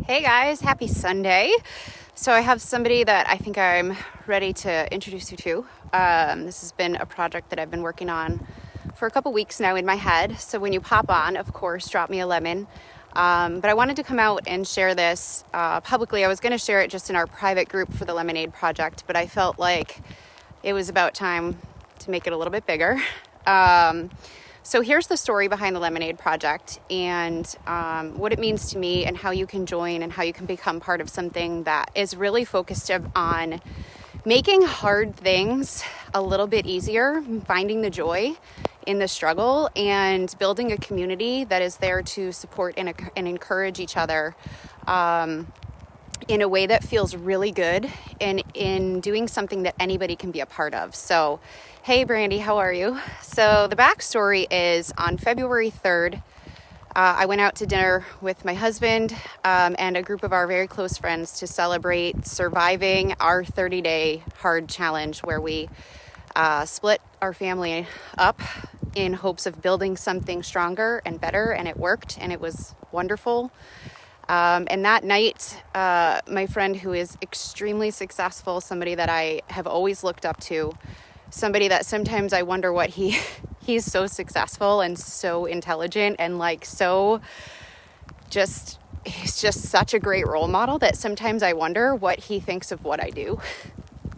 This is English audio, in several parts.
Hey guys, happy Sunday. So I have somebody that I think I'm ready to introduce you to. This has been a project that I've been working on for a couple weeks now in my head. So when you pop on, of course, drop me a lemon. But I wanted to come out and share this publicly. I was going to share it just in our private group for the Lemonade Project, but I felt like it was about time to make it a little bit bigger. So here's the story behind the Lemonade Project and what it means to me and how you can join and how you can become part of something that is really focused on making hard things a little bit easier, finding the joy in the struggle, and building a community that is there to support and encourage each other in a way that feels really good and in doing something that anybody can be a part of. So, hey Brandy, how are you? So the backstory is on February 3rd, I went out to dinner with my husband and a group of our very close friends to celebrate surviving our 30-day hard challenge where we split our family up in hopes of building something stronger and better, and it worked, and it was wonderful. And that night, my friend who is extremely successful, somebody that I have always looked up to, somebody that sometimes I wonder what he's so successful and so intelligent and he's just such a great role model that sometimes I wonder what he thinks of what I do.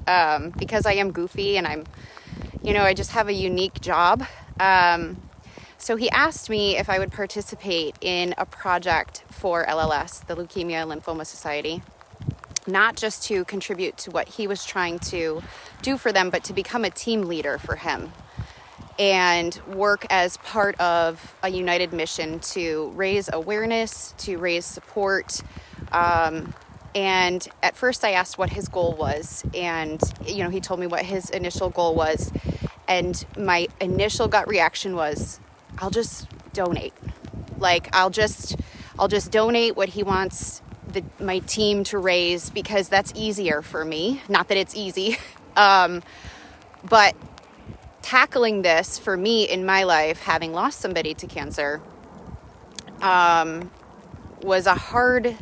Because I am goofy and I just have a unique job. So he asked me if I would participate in a project for LLS, the Leukemia and Lymphoma Society, not just to contribute to what he was trying to do for them, but to become a team leader for him and work as part of a united mission to raise awareness, to raise support. And at first I asked what his goal was, and he told me what his initial goal was, and my initial gut reaction was, I'll just donate. I'll just donate what he wants my team to raise, because that's easier for me. Not that it's easy, but tackling this for me in my life, having lost somebody to cancer, was a hard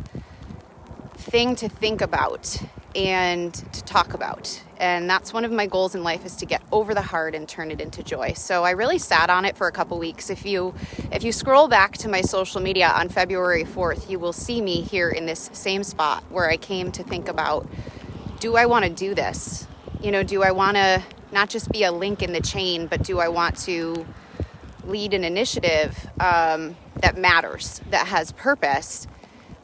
thing to think about and to talk about. And that's one of my goals in life, is to get over the hard and turn it into joy. So I really sat on it for a couple weeks. If you scroll back to my social media on February 4th, you will see me here in this same spot where I came to think about, do I want to do this? Do I want to not just be a link in the chain, but do I want to lead an initiative that matters, that has purpose?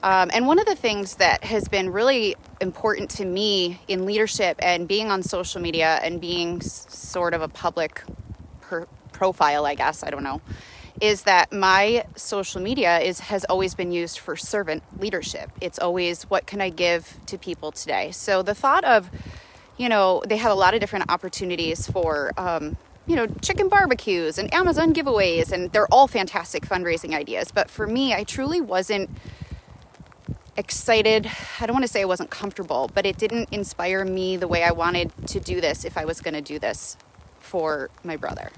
And one of the things that has been really important to me in leadership and being on social media and being sort of a public profile, I guess, I don't know, is that my social media has always been used for servant leadership. It's always, what can I give to people today? So the thought of, they have a lot of different opportunities for, chicken barbecues and Amazon giveaways, and they're all fantastic fundraising ideas. But for me, I truly wasn't excited. I don't want to say I wasn't comfortable, but it didn't inspire me the way I wanted to do this if I was going to do this for my brother.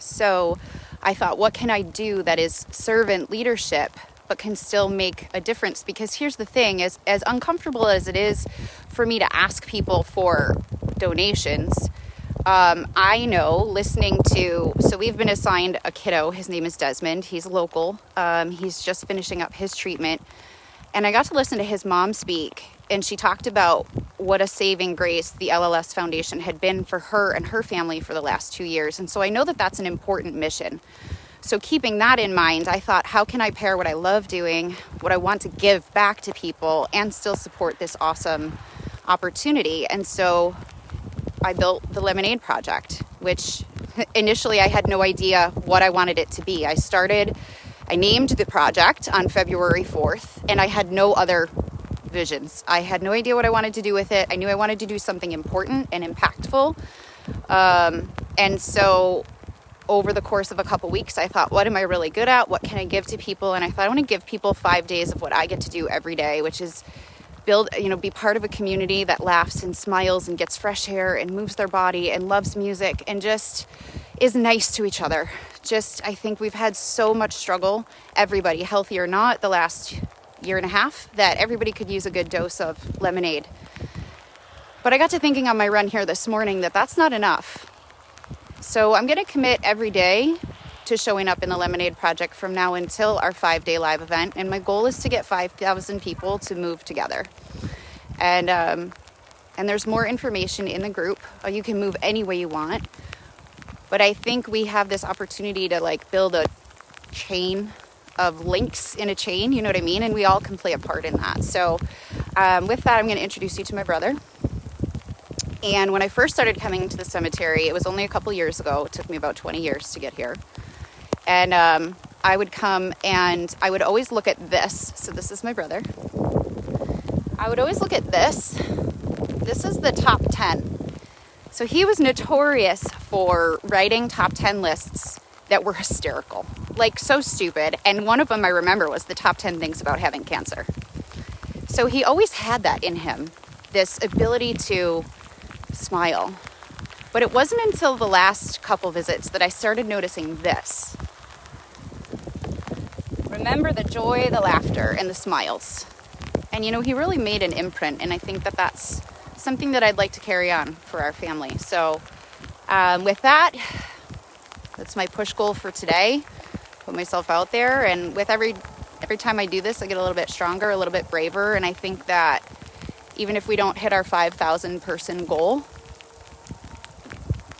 So I thought, what can I do that is servant leadership, but can still make a difference? Because here's the thing, as uncomfortable as it is for me to ask people for donations, I know so we've been assigned a kiddo. His name is Desmond. He's local. He's just finishing up his treatment. And I got to listen to his mom speak, and she talked about what a saving grace the LLS Foundation had been for her and her family for the last 2 years. And so I know that that's an important mission. So keeping that in mind, I thought, how can I pair what I love doing, what I want to give back to people, and still support this awesome opportunity? And so I built the Lemonade Project, which initially I had no idea what I wanted it to be. I named the project on February 4th, and I had no other visions. I had no idea what I wanted to do with it. I knew I wanted to do something important and impactful. And so over the course of a couple weeks, I thought, what am I really good at? What can I give to people? And I thought, I want to give people 5 days of what I get to do every day, which is be part of a community that laughs and smiles and gets fresh air and moves their body and loves music and just is nice to each other. I think we've had so much struggle, everybody, healthy or not, the last year and a half that everybody could use a good dose of lemonade. But I got to thinking on my run here this morning that that's not enough. So I'm going to commit every day to showing up in the Lemonade Project from now until our 5-day live event. And my goal is to get 5,000 people to move together. And there's more information in the group. You can move any way you want. But I think we have this opportunity to like build a chain of links in a chain, you know what I mean? And we all can play a part in that. So with that, I'm going to introduce you to my brother. And when I first started coming to the cemetery, it was only a couple years ago. It took me about 20 years to get here. And I would come and I would always look at this. So this is my brother. I would always look at this. This is the top 10. So he was notorious for writing top 10 lists that were hysterical, like so stupid. And one of them I remember was the top 10 things about having cancer. So he always had that in him, this ability to smile. But it wasn't until the last couple visits that I started noticing this. Remember the joy, the laughter, and the smiles. And he really made an imprint, and I think that that's something that I'd like to carry on for our family. So with that, that's my push goal for today. Put myself out there, and with every time I do this, I get a little bit stronger, a little bit braver, and I think that even if we don't hit our 5,000 person goal,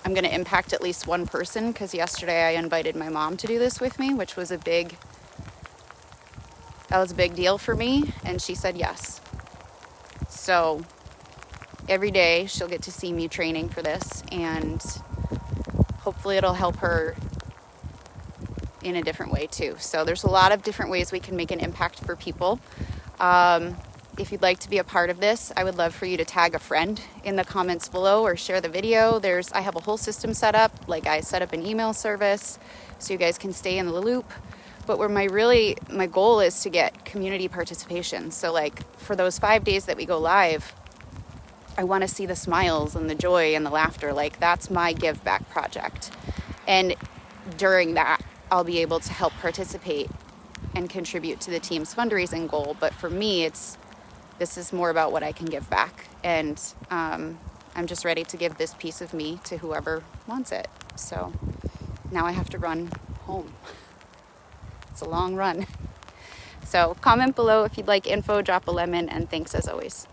I'm going to impact at least one person, because yesterday I invited my mom to do this with me, which was a big deal for me, and she said yes. So every day she'll get to see me training for this, and hopefully it'll help her in a different way too. So there's a lot of different ways we can make an impact for people. If you'd like to be a part of this, I would love for you to tag a friend in the comments below or share the video. I have a whole system set up. Like, I set up an email service so you guys can stay in the loop. But where my goal is to get community participation. So like for those 5 days that we go live, I want to see the smiles and the joy and the laughter. Like, that's my give back project. And during that, I'll be able to help participate and contribute to the team's fundraising goal. But for me, this is more about what I can give back. And I'm just ready to give this piece of me to whoever wants it. So now I have to run home. It's a long run. So comment below if you'd like info, drop a lemon, and thanks as always.